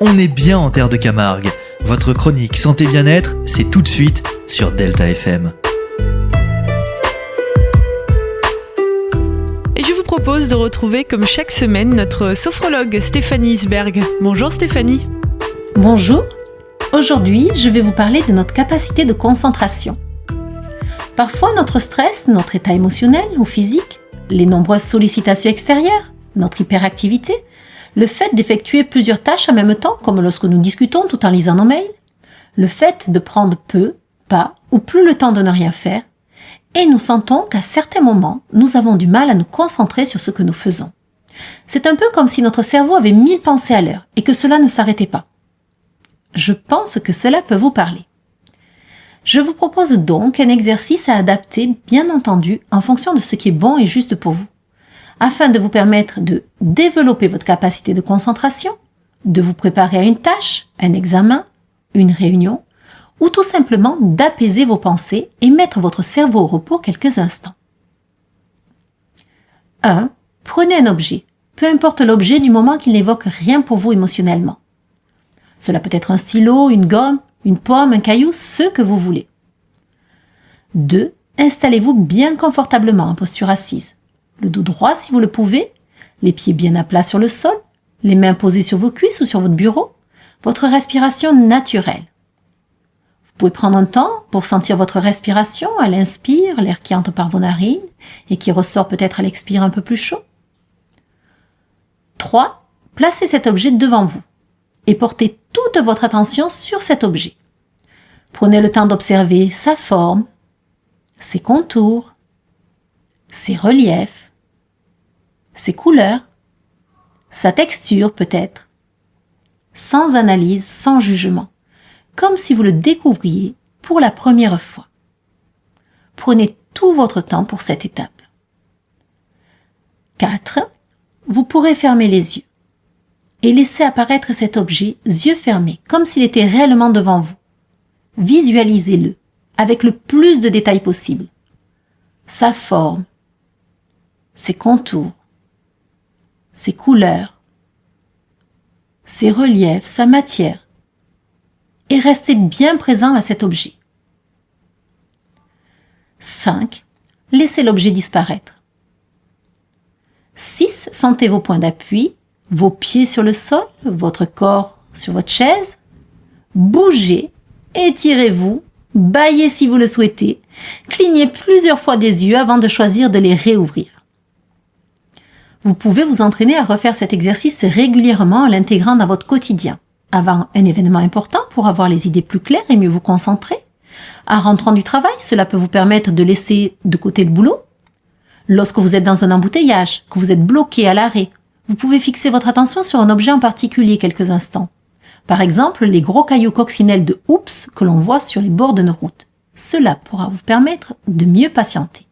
On est bien en terre de Camargue. Votre chronique Santé Bien-être, c'est tout de suite sur Delta FM. Et je vous propose de retrouver comme chaque semaine notre sophrologue Stéphanie Isberg. Bonjour Stéphanie. Bonjour. Aujourd'hui, je vais vous parler de notre capacité de concentration. Parfois, notre stress, notre état émotionnel ou physique, les nombreuses sollicitations extérieures, notre hyperactivité, le fait d'effectuer plusieurs tâches en même temps, comme lorsque nous discutons tout en lisant nos mails, le fait de prendre peu, pas ou plus le temps de ne rien faire, et nous sentons qu'à certains moments, nous avons du mal à nous concentrer sur ce que nous faisons. C'est un peu comme si notre cerveau avait 1000 pensées à l'heure et que cela ne s'arrêtait pas. Je pense que cela peut vous parler. Je vous propose donc un exercice à adapter, bien entendu, en fonction de ce qui est bon et juste pour vous, afin de vous permettre de développer votre capacité de concentration, de vous préparer à une tâche, un examen, une réunion, ou tout simplement d'apaiser vos pensées et mettre votre cerveau au repos quelques instants. 1. Prenez un objet, peu importe l'objet du moment qu'il n'évoque rien pour vous émotionnellement. Cela peut être un stylo, une gomme, une pomme, un caillou, ce que vous voulez. 2. Installez-vous bien confortablement en posture assise. Le dos droit si vous le pouvez, les pieds bien à plat sur le sol, les mains posées sur vos cuisses ou sur votre bureau, votre respiration naturelle. Vous pouvez prendre un temps pour sentir votre respiration à l'inspire, l'air qui entre par vos narines et qui ressort peut-être à l'expire un peu plus chaud. 3. Placez cet objet devant vous et portez toute votre attention sur cet objet. Prenez le temps d'observer sa forme, ses contours, ses reliefs, ses couleurs, sa texture peut-être, sans analyse, sans jugement, comme si vous le découvriez pour la première fois. Prenez tout votre temps pour cette étape. 4. Vous pourrez fermer les yeux et laisser apparaître cet objet, yeux fermés, comme s'il était réellement devant vous. Visualisez-le avec le plus de détails possible. Sa forme, ses contours, ses couleurs, ses reliefs, sa matière, et restez bien présent à cet objet. 5. Laissez l'objet disparaître. 6. Sentez vos points d'appui, vos pieds sur le sol, votre corps sur votre chaise. Bougez, étirez-vous, bâillez si vous le souhaitez, clignez plusieurs fois des yeux avant de choisir de les réouvrir. Vous pouvez vous entraîner à refaire cet exercice régulièrement en l'intégrant dans votre quotidien. Avant un événement important pour avoir les idées plus claires et mieux vous concentrer. En rentrant du travail, cela peut vous permettre de laisser de côté le boulot. Lorsque vous êtes dans un embouteillage, que vous êtes bloqué à l'arrêt, vous pouvez fixer votre attention sur un objet en particulier quelques instants. Par exemple, les gros cailloux coccinelles de Oops que l'on voit sur les bords de nos routes. Cela pourra vous permettre de mieux patienter.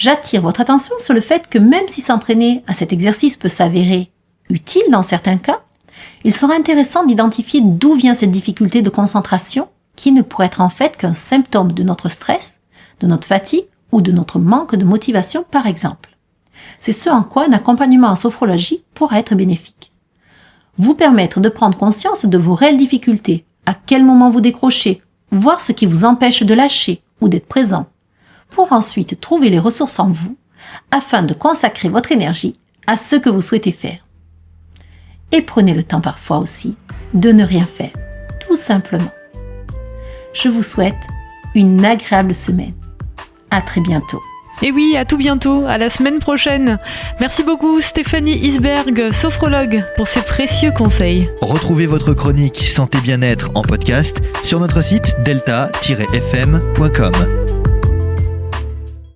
J'attire votre attention sur le fait que même si s'entraîner à cet exercice peut s'avérer utile dans certains cas, il sera intéressant d'identifier d'où vient cette difficulté de concentration qui ne pourrait être en fait qu'un symptôme de notre stress, de notre fatigue ou de notre manque de motivation par exemple. C'est ce en quoi un accompagnement en sophrologie pourra être bénéfique. Vous permettre de prendre conscience de vos réelles difficultés, à quel moment vous décrochez, voir ce qui vous empêche de lâcher ou d'être présent, pour ensuite trouver les ressources en vous, afin de consacrer votre énergie à ce que vous souhaitez faire. Et prenez le temps parfois aussi de ne rien faire, tout simplement. Je vous souhaite une agréable semaine. À très bientôt. Et oui, à tout bientôt, à la semaine prochaine. Merci beaucoup Stéphanie Isberg, sophrologue, pour ces précieux conseils. Retrouvez votre chronique Santé Bien-être en podcast sur notre site delta-fm.com.